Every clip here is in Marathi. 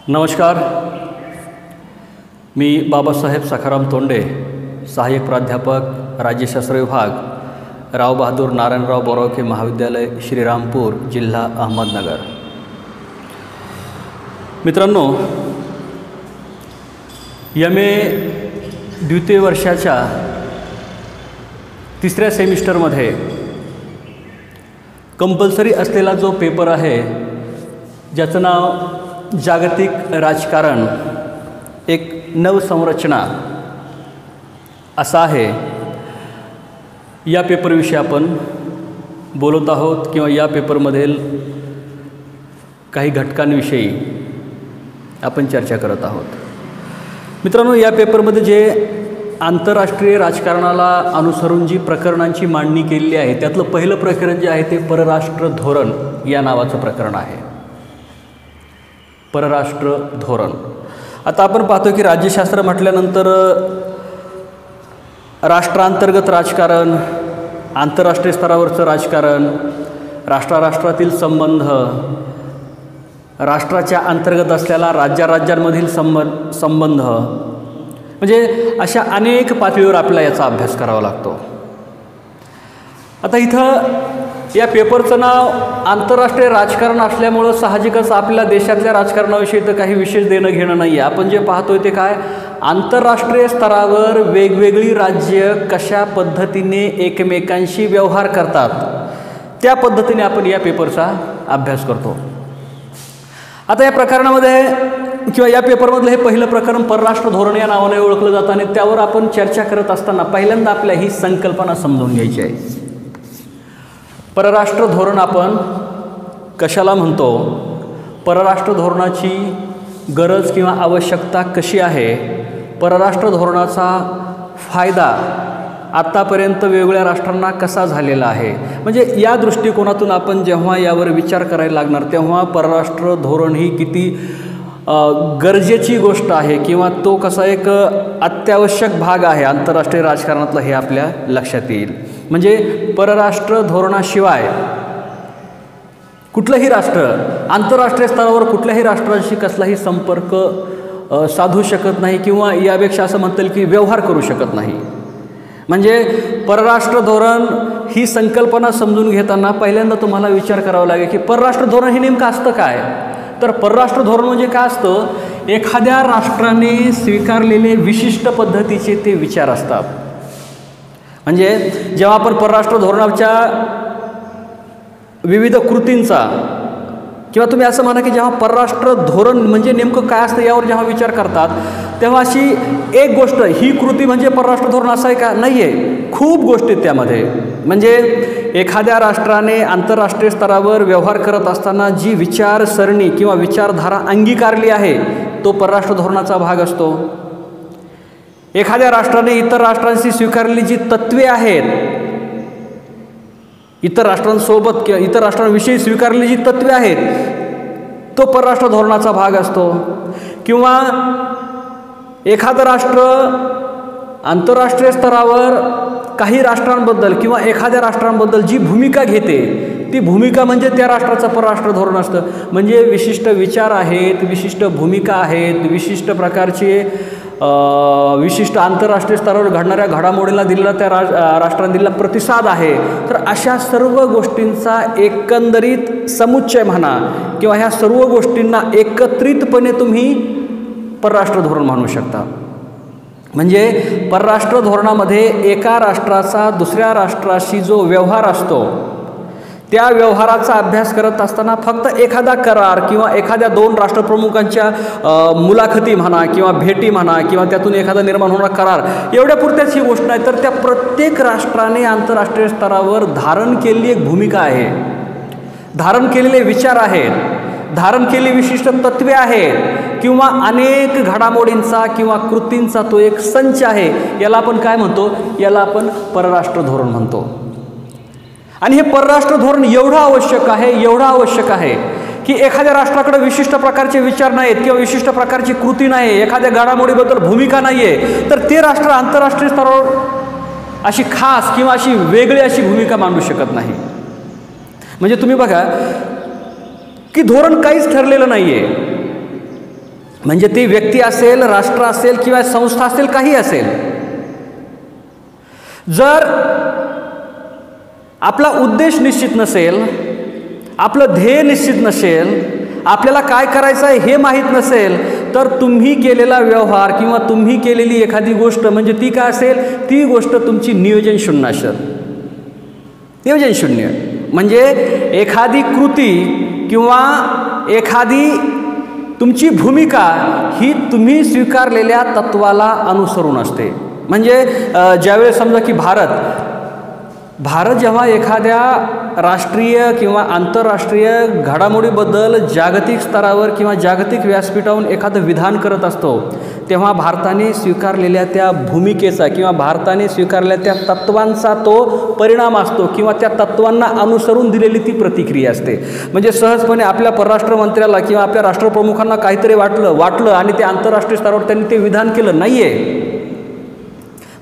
नमस्कार. मी बाबासाहेब सखाराम तोंडे, सहाय्यक प्राध्यापक राज्यशास्त्र विभाग, राव बहादूर नारायणराव बोरावके महाविद्यालय, श्रीरामपूर, जिल्हा अहमदनगर. मित्रांनो, MA द्वितीय वर्षाच्या तिसऱ्या सेमिस्टरमध्ये कंपल्सरी असलेला जो पेपर आहे, ज्याचं नाव जागतिक राजकारण एक नवसंरचना असा आहे, या पेपरविषयी आपण बोलत आहोत किंवा या पेपरमधील काही घटकांविषयी आपण चर्चा करत आहोत. मित्रांनो, या पेपरमध्ये जे आंतरराष्ट्रीय राजकारणाला अनुसरून जी प्रकरणांची मांडणी केलेली आहे, त्यातलं पहिलं प्रकरण जे आहे ते परराष्ट्र धोरण या नावाचं प्रकरण आहे. परराष्ट्र धोरण. आता आपण पाहतो की राज्यशास्त्र म्हटल्यानंतर राष्ट्रांतर्गत राजकारण, आंतरराष्ट्रीय स्तरावरचं राजकारण, राष्ट्रातील संबंध, राष्ट्राच्या अंतर्गत असलेला राज्यांमधील संबंध, म्हणजे अशा अनेक पातळीवर आपल्याला याचा अभ्यास करावा लागतो. आता इथं या पेपरचं नाव आंतरराष्ट्रीय राजकारण असल्यामुळं साहजिकच आपल्या देशातल्या राजकारणाविषयी तर काही विशेष देणं घेणं नाही आहे. आपण जे पाहतोय ते काय, आंतरराष्ट्रीय स्तरावर वेगवेगळी राज्य कशा पद्धतीने एकमेकांशी व्यवहार करतात, त्या पद्धतीने आपण या पेपरचा अभ्यास करतो. आता या प्रकरणामध्ये किंवा या पेपरमधलं हे पहिलं प्रकरण परराष्ट्र धोरण या नावाने ओळखलं जातं आणि त्यावर आपण चर्चा करत असताना पहिल्यांदा आपल्या ही संकल्पना समजून घ्यायची आहे. परराष्ट्र धोरण आपण कशाला म्हणतो, परराष्ट्र धोरणाची गरज किंवा आवश्यकता कशी आहे, परराष्ट्र धोरणाचा फायदा आत्तापर्यंत वेगवेगळ्या राष्ट्रांना कसा झालेला आहे, म्हणजे या दृष्टिकोनातून आपण जेव्हा यावर विचार करायला लागणार तेव्हा परराष्ट्र धोरण ही किती गरजेची गोष्ट आहे किंवा तो कसा एक अत्यावश्यक भाग आहे आंतरराष्ट्रीय राजकारणातला, हे आपल्या लक्षात येईल. म्हणजे परराष्ट्र धोरणाशिवाय कुठलंही राष्ट्र आंतरराष्ट्रीय स्तरावर कुठल्याही राष्ट्राशी कसलाही संपर्क साधू शकत नाही किंवा यापेक्षा असं म्हणता येईल की व्यवहार करू शकत नाही. म्हणजे परराष्ट्र धोरण ही संकल्पना समजून घेताना पहिल्यांदा तुम्हाला विचार करावा लागेल की परराष्ट्र धोरण हे नेमकं असतं काय. तर परराष्ट्र धोरण म्हणजे काय असतं, एखाद्या राष्ट्राने स्वीकारलेले विशिष्ट पद्धतीचे ते विचार असतात. म्हणजे जेव्हा आपण परराष्ट्र धोरणाच्या विविध कृतींचा किंवा तुम्ही असं म्हणा की जेव्हा परराष्ट्र धोरण म्हणजे नेमकं काय असतं यावर जेव्हा विचार करतात तेव्हा अशी एक गोष्ट, ही कृती म्हणजे परराष्ट्र धोरण असं आहे का, नाही आहे. खूप गोष्टी त्यामध्ये. म्हणजे एखाद्या राष्ट्राने आंतरराष्ट्रीय स्तरावर व्यवहार करत असताना जी विचारसरणी किंवा विचारधारा अंगीकारली आहे तो परराष्ट्र धोरणाचा भाग असतो. एखाद्या राष्ट्राने इतर राष्ट्रांशी स्वीकारलेली जी तत्त्वे आहेत, इतर राष्ट्रांसोबत किंवा इतर राष्ट्रांविषयी स्वीकारलेली जी तत्त्वे आहेत तो परराष्ट्र धोरणाचा भाग असतो. किंवा एखादं राष्ट्र आंतरराष्ट्रीय स्तरावर काही राष्ट्रांबद्दल किंवा एखाद्या राष्ट्रांबद्दल जी भूमिका घेते ती भूमिका म्हणजे त्या राष्ट्राचं परराष्ट्र धोरण असतं. म्हणजे विशिष्ट विचार आहेत, विशिष्ट भूमिका आहेत, विशिष्ट प्रकारचे विशिष्ट आंतरराष्ट्रीय स्तरावर घडणाऱ्या घडामोडीला दिलेला त्या राष्ट्रांनी दिलेला प्रतिसाद आहे. तर अशा सर्व गोष्टींचा एकंदरीत समुच्चय म्हणा किंवा ह्या सर्व गोष्टींना एकत्रितपणे तुम्ही परराष्ट्र धोरण म्हणू शकता. म्हणजे परराष्ट्र धोरणामध्ये एका राष्ट्राचा दुसऱ्या राष्ट्राशी जो व्यवहार असतो त्या व्यवहाराचा अभ्यास करत असताना फक्त एखादा करार किंवा एखाद्या दोन राष्ट्रप्रमुखांच्या मुलाखती म्हणा किंवा भेटी म्हणा किंवा त्यातून एखादा निर्माण होणारा करार एवढ्या पुरत्याच ही गोष्ट नाही, तर त्या प्रत्येक राष्ट्राने आंतरराष्ट्रीय स्तरावर धारण केलेली एक भूमिका आहे, धारण केलेले विचार आहेत, धारण केलेली विशिष्ट तत्त्वे आहेत किंवा अनेक घडामोडींचा किंवा कृतींचा तो एक संच आहे. याला आपण काय म्हणतो, याला आपण परराष्ट्र धोरण म्हणतो. आणि हे परराष्ट्र धोरण एवढं आवश्यक आहे की एखाद्या राष्ट्राकडे विशिष्ट प्रकारचे विचार नाहीत किंवा विशिष्ट प्रकारची कृती नाही, एखाद्या घडामोडीबद्दल भूमिका नाही आहे, तर ते राष्ट्र आंतरराष्ट्रीय स्तरावर अशी खास किंवा अशी वेगळी अशी भूमिका मांडू शकत नाही. म्हणजे तुम्ही बघा की धोरण काहीच ठरलेलं नाही आहे. म्हणजे ती व्यक्ती असेल, राष्ट्र असेल किंवा संस्था असेल, काही असेल, जर आपला उद्देश निश्चित नसेल, आपलं ध्येय निश्चित नसेल, आपल्याला काय करायचं आहे हे माहीत नसेल, तर तुम्ही केलेला व्यवहार किंवा तुम्ही केलेली एखादी गोष्ट म्हणजे ती काय असेल, ती गोष्ट तुमची नियोजन शून्य असेल. नियोजन शून्य म्हणजे एखादी कृती किंवा एखादी तुमची भूमिका ही तुम्ही स्वीकारलेल्या तत्वाला अनुसरून असते. म्हणजे ज्यावेळेस समजा की भारत जेव्हा एखाद्या राष्ट्रीय किंवा आंतरराष्ट्रीय घडामोडीबद्दल जागतिक स्तरावर किंवा जागतिक व्यासपीठावरून एखादं विधान करत असतो, तेव्हा भारताने स्वीकारलेल्या त्या भूमिकेचा किंवा भारताने स्वीकारलेल्या त्या तत्वांचा तो परिणाम असतो किंवा त्या तत्वांना अनुसरून दिलेली ती प्रतिक्रिया असते. म्हणजे सहजपणे आपल्या परराष्ट्र मंत्र्याला किंवा आपल्या राष्ट्रप्रमुखांना काहीतरी वाटलं आणि ते आंतरराष्ट्रीय स्तरावर त्यांनी ते विधान केलं नाही आहे.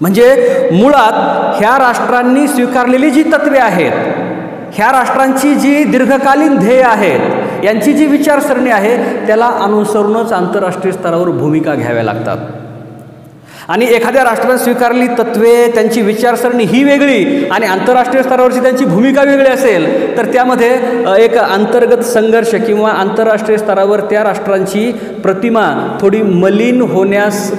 म्हणजे मुळात ह्या राष्ट्रांनी स्वीकारलेली जी तत्वे आहेत, ह्या राष्ट्रांची जी दीर्घकालीन ध्येय आहेत, यांची जी विचारसरणी आहे, त्याला अनुसरूनच आंतरराष्ट्रीय स्तरावर भूमिका घ्याव्या लागतात. आणि एखाद्या राष्ट्राने स्वीकारलेली तत्वे, त्यांची विचारसरणी ही वेगळी आणि आंतरराष्ट्रीय स्तरावरची त्यांची भूमिका वेगळी असेल, तर त्यामध्ये एक अंतर्गत संघर्ष किंवा आंतरराष्ट्रीय स्तरावर त्या राष्ट्रांची प्रतिमा थोडी मलिन होण्यास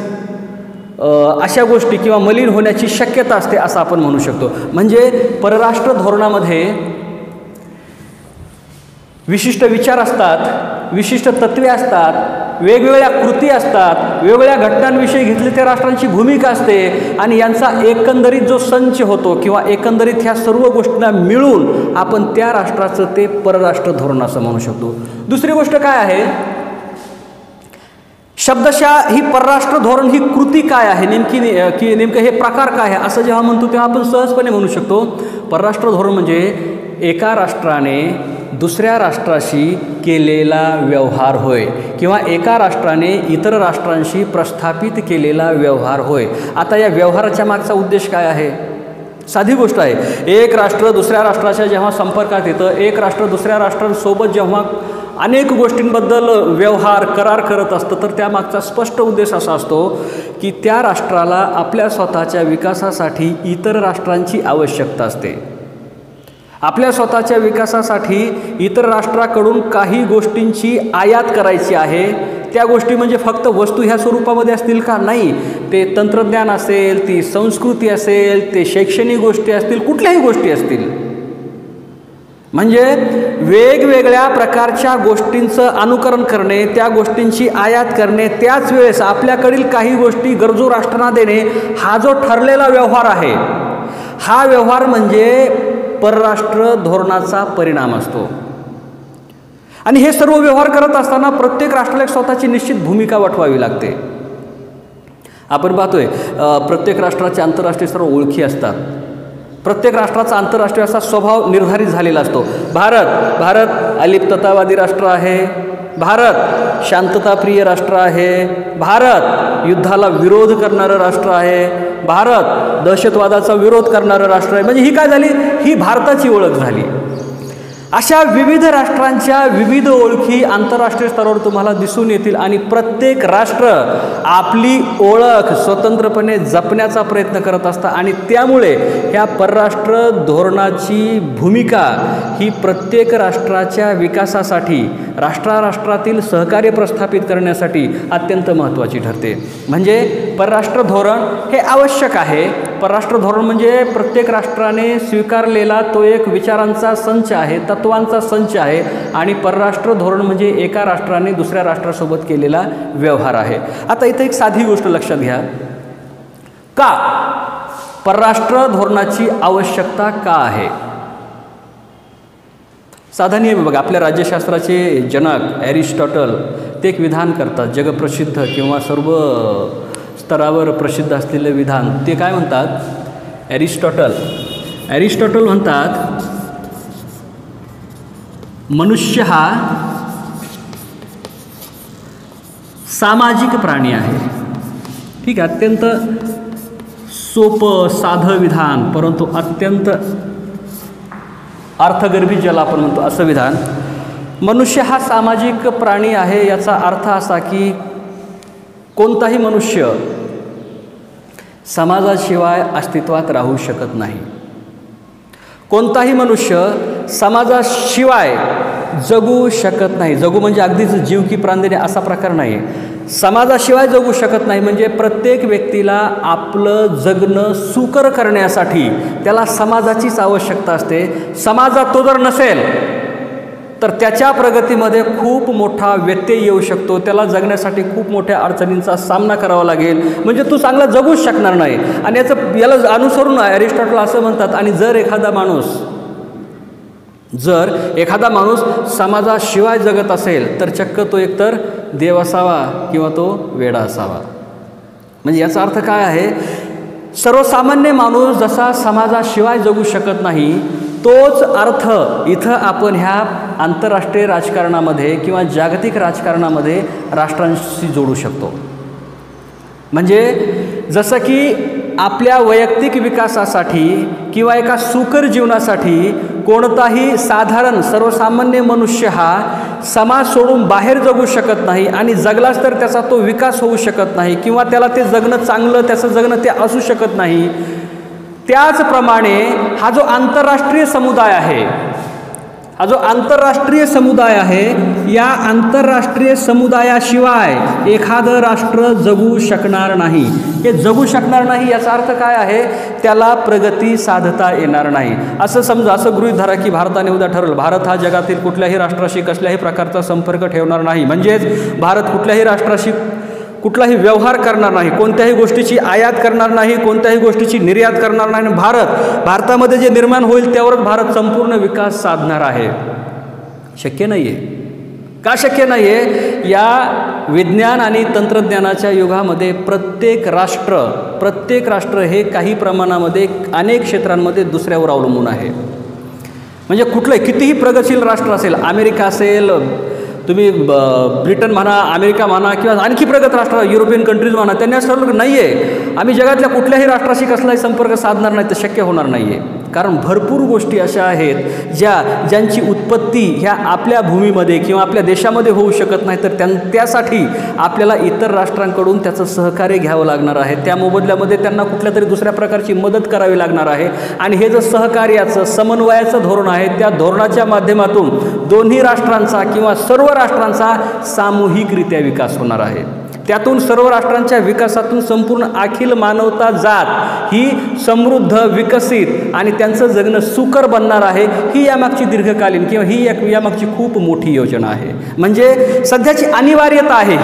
अशा गोष्टी किंवा मलिन होण्याची शक्यता असते असं आपण म्हणू शकतो. म्हणजे परराष्ट्र धोरणामध्ये विशिष्ट विचार असतात, विशिष्ट तत्वे असतात, वेगवेगळ्या कृती असतात, वेगवेगळ्या घटनांविषयी घेतली त्या राष्ट्रांची भूमिका असते आणि यांचा एकंदरीत जो संच होतो किंवा एकंदरीत ह्या सर्व गोष्टींना मिळून आपण त्या राष्ट्राचं ते परराष्ट्र धोरण असं म्हणू शकतो. दुसरी गोष्ट काय आहे, शब्दशः ही परराष्ट्र धोरण ही कृती काय आहे, नेमकं हे प्रकार काय आहे असं जेव्हा म्हणतो तेव्हा आपण सहजपणे म्हणू शकतो परराष्ट्र धोरण म्हणजे एका राष्ट्राने दुसऱ्या राष्ट्राशी केलेला व्यवहार होय किंवा एका राष्ट्राने इतर राष्ट्रांशी प्रस्थापित केलेला व्यवहार होय. आता या व्यवहाराच्या मागचा उद्देश काय आहे? साधी गोष्ट आहे. एक राष्ट्र दुसऱ्या राष्ट्राच्या जेव्हा संपर्कात येतं, एक राष्ट्र दुसऱ्या राष्ट्रांसोबत जेव्हा अनेक गोष्टींबद्दल व्यवहार करार करत असतं, तर त्यामागचा स्पष्ट उद्देश असा असतो की त्या राष्ट्राला आपल्या स्वतःच्या विकासासाठी इतर राष्ट्रांची आवश्यकता असते. आपल्या स्वतःच्या विकासासाठी इतर राष्ट्राकडून काही गोष्टींची आयात करायची आहे. त्या गोष्टी म्हणजे फक्त वस्तू ह्या स्वरूपामध्ये असतील का? नाही. ते तंत्रज्ञान असेल, ती संस्कृती असेल, ते शैक्षणिक गोष्टी असतील, कुठल्याही गोष्टी असतील. म्हणजे वेगवेगळ्या प्रकारच्या गोष्टींचं अनुकरण करणे, त्या गोष्टींची आयात करणे, त्याच वेळेस आपल्याकडील काही गोष्टी गरजू राष्ट्रांना देणे, हा जो ठरलेला व्यवहार आहे, हा व्यवहार म्हणजे परराष्ट्र धोरणाचा परिणाम असतो. आणि हे सर्व व्यवहार करत असताना प्रत्येक राष्ट्राला एक स्वतःची निश्चित भूमिका वठवावी लागते. आपण पाहतोय प्रत्येक राष्ट्राच्या आंतरराष्ट्रीय सर्व ओळखी असतात. प्रत्येक राष्ट्राचा आंतरराष्ट्रीय असा स्वभाव निर्धारित झालेला असतो. भारत अलिप्ततावादी राष्ट्र आहे, भारत शांतताप्रिय राष्ट्र आहे, भारत युद्धाला विरोध करणारं राष्ट्र आहे, भारत दहशतवादाचा विरोध करणारं राष्ट्र आहे. म्हणजे ही काय झाली? ही भारताची ओळख झाली. अशा विविध राष्ट्रांच्या विविध ओळखी आंतरराष्ट्रीय स्तरावर तुम्हाला दिसून येतील आणि प्रत्येक राष्ट्र आपली ओळख स्वतंत्रपणे जपण्याचा प्रयत्न करत असतात. आणि त्यामुळे ह्या परराष्ट्र धोरणाची भूमिका ही प्रत्येक राष्ट्राच्या विकासासाठी, राष्ट्रातील सहकार्य प्रस्थापित करण्यासाठी अत्यंत महत्त्वाची ठरते. म्हणजे परराष्ट्र धोरण हे आवश्यक आहे. परराष्ट्र धोरण म्हणजे प्रत्येक राष्ट्राने स्वीकारलेला तो एक विचारांचा संच आहे, तत्वांचा संच आहे. आणि परराष्ट्र धोरण म्हणजे एका राष्ट्राने दुसऱ्या राष्ट्रासोबत केलेला व्यवहार आहे. आता इथे एक साधी गोष्ट लक्षात घ्या, का परराष्ट्र धोरणाची आवश्यकता का आहे? साधा नियम बघा. आपल्या राज्यशास्त्राचे जनक ॲरिस्टॉटल ते एक विधान करतात, जगप्रसिद्ध किंवा सर्व स्तरावर प्रसिद्ध असलेलं विधान. ते काय म्हणतात? ॲरिस्टॉटल म्हणतात, मनुष्य हा सामाजिक प्राणी आहे. ठीक आहे, अत्यंत सोपं साधं विधान, परंतु अत्यंत अर्थगर्भी ज्याला आपण म्हणतो असं विधान. मनुष्य हा सामाजिक प्राणी आहे. याचा अर्थ असा की कोणताही मनुष्य समाजाशिवाय अस्तित्वात राहू शकत नाही. कोणताही मनुष्य समाजाशिवाय जगू शकत नाही. जगू म्हणजे अगदीच जीव की प्राण देणे असा प्रकार नाही. समाजाशिवाय जगू शकत नाही म्हणजे प्रत्येक व्यक्तीला आपलं जगणं सुकर करण्यासाठी त्याला समाजाचीच आवश्यकता असते. समाजात तो जर नसेल तर त्याच्या प्रगतीमध्ये खूप मोठा व्यत्यय येऊ शकतो. त्याला जगण्यासाठी खूप मोठ्या अडचणींचा सामना करावा लागेल. म्हणजे तू चांगला जगूच शकणार नाही. आणि याला अनुसरून अरिस्टॉटल असं म्हणतात, आणि जर एखादा माणूस समाजाशिवाय जगत असेल तर चक्क तो एकतर देव असावा किंवा तो वेडा असावा. म्हणजे याचा अर्थ काय आहे? सर्वसामान्य माणूस जसा समाजाशिवाय जगू शकत नाही, तोच अर्थ इथं आपण ह्या आंतरराष्ट्रीय राजकारणामध्ये किंवा जागतिक राजकारणामध्ये राष्ट्रांशी जोडू शकतो. म्हणजे जसं की आपल्या वैयक्तिक विकासासाठी किंवा एका सुकर जीवनासाठी कोणताही साधारण सर्वसामान्य मनुष्य हा समाज सोडून बाहेर जगू शकत नाही, आणि जगलाच तर त्याचा तो विकास होऊ शकत नाही किंवा त्याला ते जगणं चांगलं, त्याचं जगणं ते असू शकत नाही. त्याचप्रमाणे हा जो आंतरराष्ट्रीय समुदाय आहे, या आंतरराष्ट्रीय समुदायाशिवाय एखादं राष्ट्र जगू शकणार नाही. हे जगू शकणार नाही याचा अर्थ काय आहे? त्याला प्रगती साधता येणार नाही. असं गृहीत धरा की भारताने उद्या ठरवलं भारत हा जगातील कुठल्याही राष्ट्राशी कसल्याही प्रकारचा संपर्क ठेवणार नाही. म्हणजेच भारत कुठल्याही राष्ट्राशी कुठलाही व्यवहार करणार नाही, कोणत्याही गोष्टीची आयात करणार नाही, कोणत्याही गोष्टीची निर्यात करणार नाही. भारतामध्ये जे निर्माण होईल त्यावरच भारत संपूर्ण विकास साधणार आहे. शक्य नाही आहे. का शक्य नाही आहे? या विज्ञान आणि तंत्रज्ञानाच्या युगामध्ये प्रत्येक राष्ट्र हे काही प्रमाणामध्ये अनेक क्षेत्रांमध्ये दुसऱ्यावर अवलंबून आहे. म्हणजे कुठलंही कितीही प्रगतशील राष्ट्र असेल, अमेरिका असेल, तुम्ही ब्रिटन म्हणा, अमेरिका म्हणा, किंवा आणखी प्रगत राष्ट्र युरोपियन कंट्रीज म्हणा, त्यांनी असं ठरवलं नाही आहे आम्ही जगातल्या कुठल्याही राष्ट्राशी कसलाही संपर्क साधणार नाही. तर शक्य होणार नाही आहे. कारण भरपूर गोष्टी अशा आहेत ज्यांची उत्पत्ती ह्या आपल्या भूमीमध्ये किंवा आपल्या देशामध्ये होऊ शकत नाही. तर त्यासाठी आपल्याला इतर राष्ट्रांकडून त्याचं सहकार्य घ्यावं लागणार आहे. त्या मोबदल्यामध्ये त्यांना कुठल्या तरी दुसऱ्या प्रकारची मदत करावी लागणार आहे. आणि हे जे सहकार्याचं समन्वयाचं धोरण आहे, त्या धोरणाच्या माध्यमातून दोन्ही राष्ट्रांचा किंवा सर्व राष्ट्रांचा सामूहिकरित्या विकास होणार आहे. त्यातून सर्व राष्ट्रांच्या विकासातून संपूर्ण अखिल मानवता जात ही समृद्ध, विकसित आणि त्यांचं जगणं सुकर बनणार आहे. ही यामागची दीर्घकालीन किंवा ही यामागची खूप मोठी योजना आहे. म्हणजे सध्याची अनिवार्यता आहे.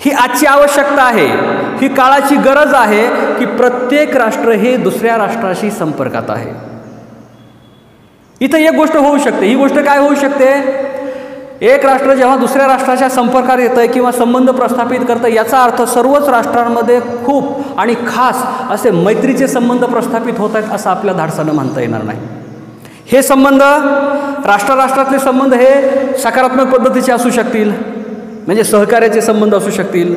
ही आजची आवश्यकता आहे. ही काळाची गरज आहे की प्रत्येक राष्ट्र हे दुसऱ्या राष्ट्राशी संपर्कात आहे. इथं एक गोष्ट होऊ शकते. ही गोष्ट काय होऊ शकते? एक राष्ट्र जेव्हा दुसऱ्या राष्ट्राच्या संपर्कात येतं किंवा संबंध प्रस्थापित करतं, याचा अर्थ सर्वच राष्ट्रांमध्ये खूप आणि खास असे मैत्रीचे संबंध प्रस्थापित होत आहेत असं आपल्या धाडसानं म्हणता येणार नाही. हे संबंध राष्ट्रातले संबंध हे सकारात्मक पद्धतीचे असू शकतील, म्हणजे सहकार्याचे संबंध असू शकतील.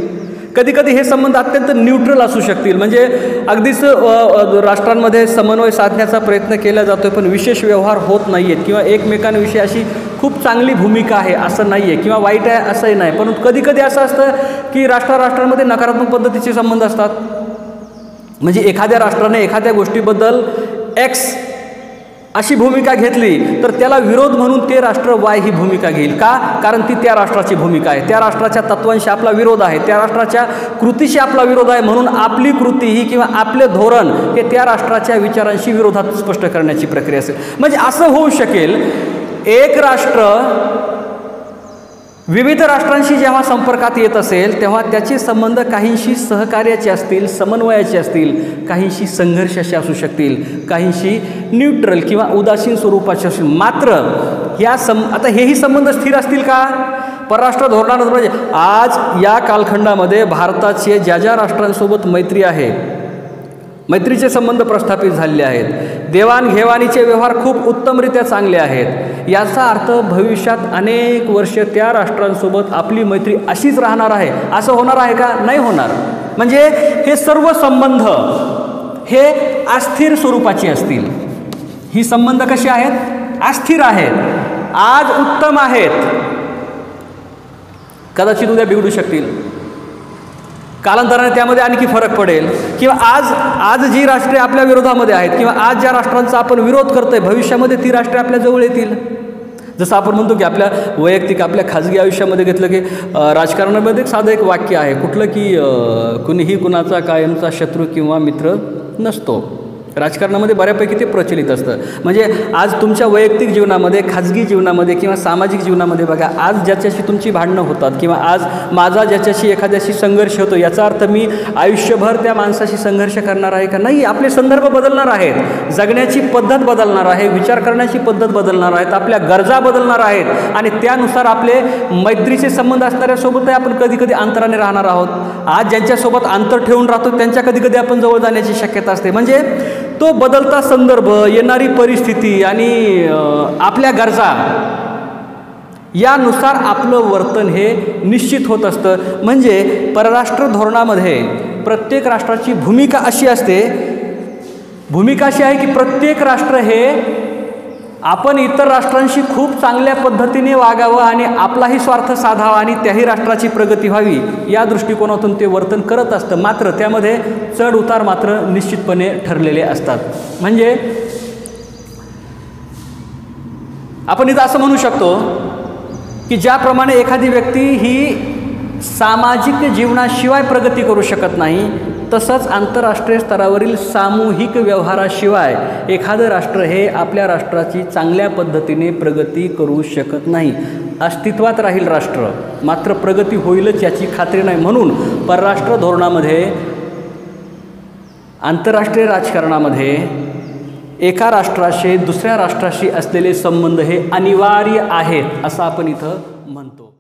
कधीकधी हे संबंध अत्यंत न्यूट्रल असू शकतील, म्हणजे अगदीच राष्ट्रांमध्ये समन्वय साधण्याचा प्रयत्न केला जातो पण विशेष व्यवहार होत नाही आहेत, किंवा एकमेकांविषयी अशी खूप चांगली भूमिका आहे असं नाही आहे, किंवा वाईट आहे असंही नाही. परंतु कधीकधी असं असतं की राष्ट्रांमध्ये नकारात्मक पद्धतीचे संबंध असतात. म्हणजे एखाद्या राष्ट्राने एखाद्या गोष्टीबद्दल एक्स अशी भूमिका घेतली तर त्याला विरोध म्हणून ते राष्ट्र वाय ही भूमिका घेईल. का? कारण ती त्या राष्ट्राची भूमिका आहे, त्या राष्ट्राच्या तत्वांशी आपला विरोध आहे, त्या राष्ट्राच्या कृतीशी आपला विरोध आहे. म्हणून आपली कृती ही किंवा आपले धोरण हे त्या राष्ट्राच्या विचारांशी विरोधात स्पष्ट करण्याची प्रक्रिया असेल. म्हणजे असं होऊ शकेल, एक राष्ट्र विविध राष्ट्रांशी जेव्हा संपर्कात येत असेल तेव्हा त्याचे संबंध काहींशी सहकार्याचे असतील, समन्वयाचे असतील, काहींशी संघर्षाचे असू शकतील, काहींशी न्यूट्रल किंवा उदासीन स्वरूपाचे असतील. मात्र आता हेही संबंध स्थिर असतील का? परराष्ट्र धोरणानंतर म्हणजे आज या कालखंडामध्ये भारताचे ज्या राष्ट्रांसोबत मैत्री आहे, मैत्रीचे संबंध प्रस्थापित झालेले आहेत, देवाणघेवाणीचे व्यवहार खूप उत्तमरित्या चांगले आहेत. याचा अर्थ भविष्यात अनेक वर्ष त्या राष्ट्रांसोबत आपली मैत्री अशीच राहणार आहे असं होणार आहे का? नाही होणार. म्हणजे हे सर्व संबंध हे अस्थिर स्वरूपाचे असतील. ही संबंध कसे आहेत? अस्थिर आहेत. आज उत्तम आहेत, कदाचित उद्या बिघडू शकतील, कालांतराने त्यामध्ये आणखी फरक पडेल, किंवा आज जी राष्ट्रे आपल्या विरोधामध्ये आहेत किंवा आज ज्या राष्ट्रांचा आपण विरोध करतोय भविष्यामध्ये ती राष्ट्रे आपल्या जवळ येतील. जसं आपण म्हणतो की आपल्या वैयक्तिक आपल्या खाजगी आयुष्यामध्ये घेतलं की राजकारणामध्ये एक साधं एक वाक्य आहे कुठलं की कुणीही कुणाचा कायमचा शत्रू किंवा मित्र नसतो. राजकारणामध्ये बऱ्यापैकी ते प्रचलित असतं. म्हणजे आज तुमच्या वैयक्तिक जीवनामध्ये, खाजगी जीवनामध्ये किंवा सामाजिक जीवनामध्ये बघा, आज ज्याच्याशी तुमची भांडणं होतात किंवा आज माझा ज्याच्याशी एखाद्याशी संघर्ष होतो, याचा अर्थ मी आयुष्यभर त्या माणसाशी संघर्ष करणार आहे का? नाही. आपले संदर्भ बदलणार आहेत, जगण्याची पद्धत बदलणार आहे, विचार करण्याची पद्धत बदलणार आहेत, आपल्या गरजा बदलणार आहेत आणि त्यानुसार आपले मैत्रीचे संबंध असणाऱ्यासोबतही आपण कधी कधी अंतराने राहणार आहोत. आज ज्यांच्यासोबत अंतर ठेवून राहतो त्यांच्या कधी कधी आपण जवळ जाण्याची शक्यता असते. म्हणजे तो बदलता संदर्भ, येणारी परिस्थिती आणि आपल्या गरजा यानुसार आपलं वर्तन हे निश्चित होत असतं. म्हणजे परराष्ट्र धोरणामध्ये प्रत्येक राष्ट्राची भूमिका अशी असते, भूमिका अशी आहे की प्रत्येक राष्ट्र हे आपण इतर राष्ट्रांशी खूप चांगल्या पद्धतीने वागावं आणि आपलाही स्वार्थ साधावा आणि त्याही राष्ट्राची प्रगती व्हावी या दृष्टिकोनातून ते वर्तन करत असतं. मात्र त्यामध्ये चढ उतार मात्र निश्चितपणे ठरलेले असतात. म्हणजे आपण इथं असं म्हणू शकतो की ज्याप्रमाणे एखादी व्यक्ती ही सामाजिक जीवनाशिवाय प्रगती करू शकत नाही, तसंच आंतरराष्ट्रीय स्तरावरील सामूहिक व्यवहाराशिवाय एखादं राष्ट्र हे आपल्या राष्ट्राची चांगल्या पद्धतीने प्रगती करू शकत नाही. अस्तित्वात राहील राष्ट्र, मात्र प्रगती होईलच याची खात्री नाही. म्हणून परराष्ट्र धोरणामध्ये, आंतरराष्ट्रीय राजकारणामध्ये एका राष्ट्राशी दुसऱ्या राष्ट्राशी असलेले संबंध हे अनिवार्य आहेत असं आपण इथं म्हणतो.